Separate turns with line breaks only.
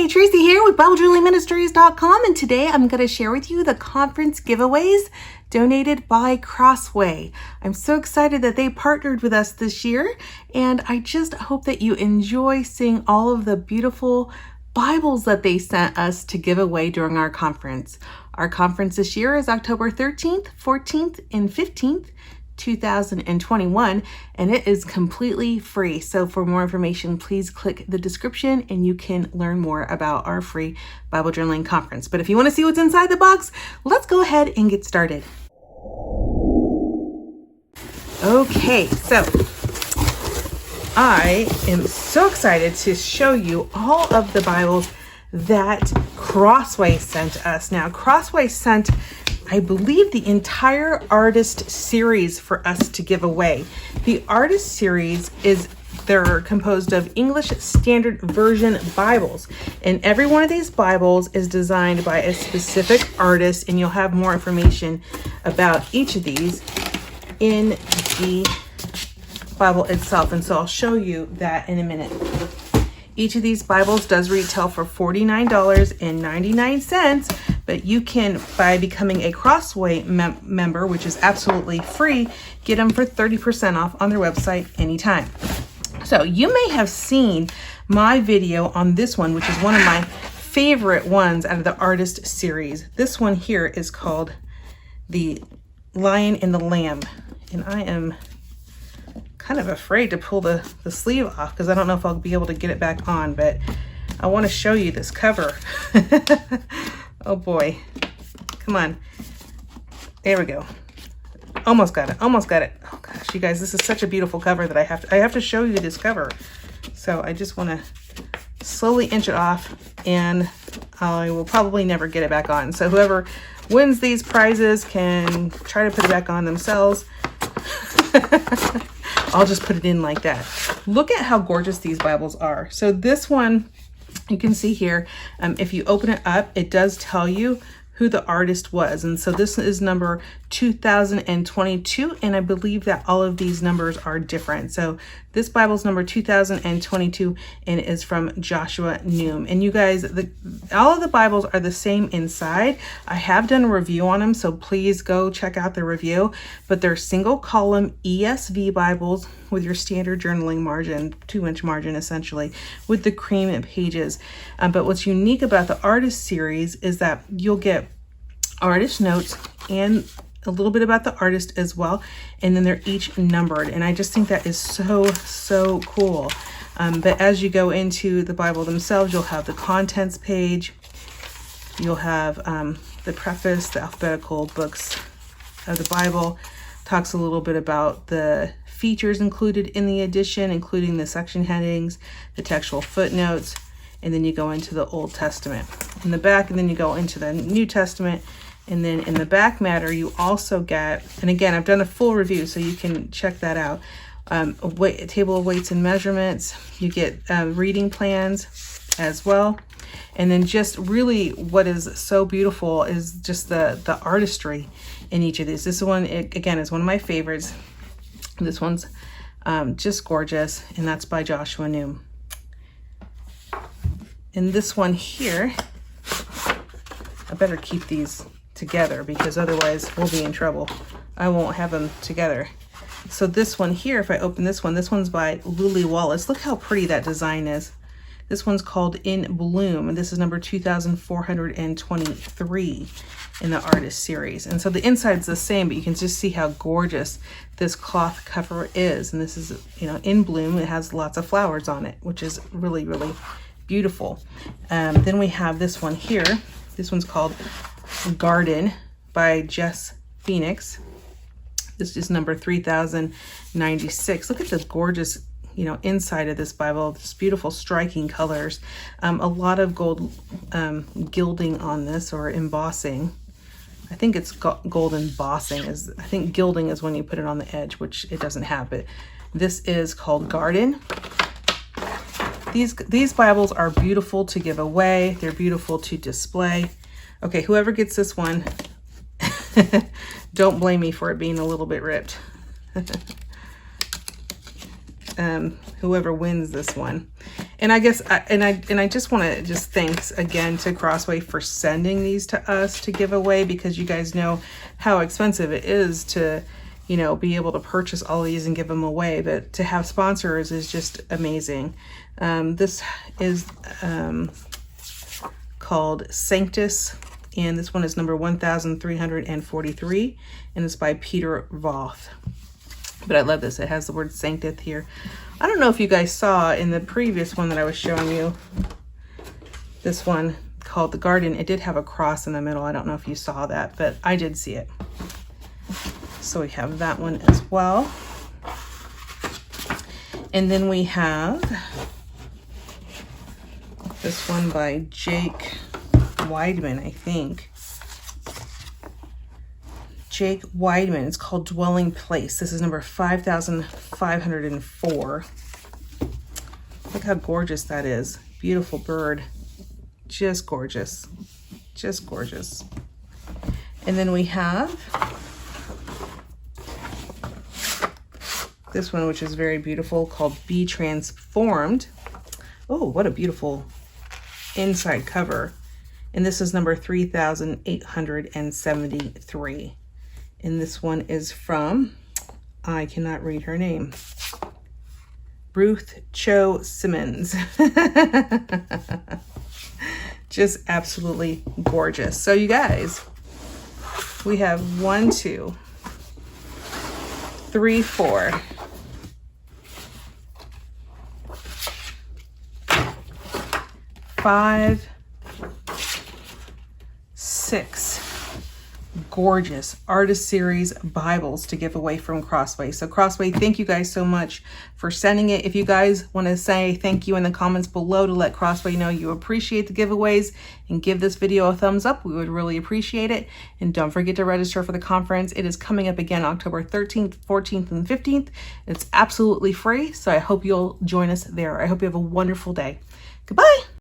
Tracy here with BibleJournalingMinistries.com, and today I'm going to share with you the conference giveaways donated by Crossway. I'm so excited that they partnered with us this year, and I just hope that you enjoy seeing all of the beautiful Bibles that they sent us to give away during our conference. Our conference this year is October 13th, 14th, and 15th. 2021, and it is completely free. So for more information, please click the description and you can learn more about our free Bible journaling conference. But if you want to see what's inside the box, let's go ahead and get started. Okay, so I am so excited to show you all of the Bibles that Crossway sent us. Now, Crossway sent, I believe, the entire artist series for us to give away. The artist series they're composed of English Standard Version Bibles, and every one of these Bibles is designed by a specific artist, and you'll have more information about each of these in the Bible itself, and so I'll show you that in a minute. Each of these Bibles does retail for $49.99, but you can, by becoming a Crossway member, which is absolutely free, get them for 30% off on their website anytime. So you may have seen my video on this one, which is one of my favorite ones out of the artist series. This one here is called The Lion and the Lamb, and I am kind of afraid to pull the sleeve off because I don't know if I'll be able to get it back on, but I want to show you this cover. Oh boy, come on. There we go. Almost got it, almost got it. Oh gosh, you guys, this is such a beautiful cover that I have to show you this cover. So I just want to slowly inch it off, and I will probably never get it back on. So whoever wins these prizes can try to put it back on themselves. I'll just put it in like that. Look at how gorgeous these Bibles are. So this one, you can see here, if you open it up, it does tell you who the artist was. And so this is number 2022, and I believe that all of these numbers are different. So this Bible's number 2022, and it is from Joshua Noom. And you guys, all of the Bibles are the same inside. I have done a review on them, so please go check out the review. But they're single column ESV Bibles with your standard journaling margin, 2-inch margin essentially, with the cream pages. But what's unique about the artist series is that you'll get artist notes and a little bit about the artist as well, and then they're each numbered, and I just think that is so cool. But as you go into the Bible themselves, you'll have the contents page, you'll have the preface, the alphabetical books of the Bible, talks a little bit about the features included in the edition, including the section headings, the textual footnotes, and then you go into the Old Testament in the back, and then you go into the New Testament. And then in the back matter, you also get, and again, I've done a full review, so you can check that out, a table of weights and measurements. You get reading plans as well. And then just really what is so beautiful is just the artistry in each of these. This one, again, is one of my favorites. This one's just gorgeous, and that's by Joshua Noom. And this one here, I better keep these together because otherwise we'll be in trouble. I won't have them together. So this one here, if I open this one's by Lily Wallace. Look how pretty that design is. This one's called In Bloom, and this is number 2423 in the artist series. And so the inside's the same, but you can just see how gorgeous this cloth cover is. And this is, In Bloom. It has lots of flowers on it, which is really beautiful. Then we have this one here. This one's called Garden by Jess Phoenix. This is number 3096. Look at the gorgeous, inside of this Bible. This beautiful striking colors. A lot of gold gilding on this, or embossing. I think it's gold embossing. I think gilding is when you put it on the edge, which it doesn't have. But this is called Garden. These Bibles are beautiful to give away. They're beautiful to display. Okay, whoever gets this one, don't blame me for it being a little bit ripped. Whoever wins this one. And I guess, I just want to just thanks again to Crossway for sending these to us to give away, because you guys know how expensive it is to, you know, be able to purchase all these and give them away. But to have sponsors is just amazing. This is called Sanctus, and this one is number 1343, and it's by Peter Voth. But I love this. It has the word Sanctus here. I don't know if you guys saw in the previous one that I was showing you, this one called The Garden, it did have a cross in the middle. I don't know if you saw that, but I did see it. So we have that one as well. And then we have this one by Jake Weidman, I think. Jake Weidman. It's called Dwelling Place. This is number 5504. Look how gorgeous that is. Beautiful bird. Just gorgeous. Just gorgeous. And then we have this one, which is very beautiful, called Be Transformed. Oh, what a beautiful inside cover. And this is number 3873. And this one is from, I cannot read her name, Ruth Cho Simmons. Just absolutely gorgeous. So you guys, we have 1, 2, 3, 4, 5, 6 gorgeous Artist Series Bibles to give away from Crossway. So Crossway, thank you guys so much for sending it. If you guys want to say thank you in the comments below to let Crossway know you appreciate the giveaways and give this video a thumbs up, we would really appreciate it. And don't forget to register for the conference. It is coming up again October 13th, 14th, and 15th. It's absolutely free, so I hope you'll join us there. I hope you have a wonderful day. Goodbye.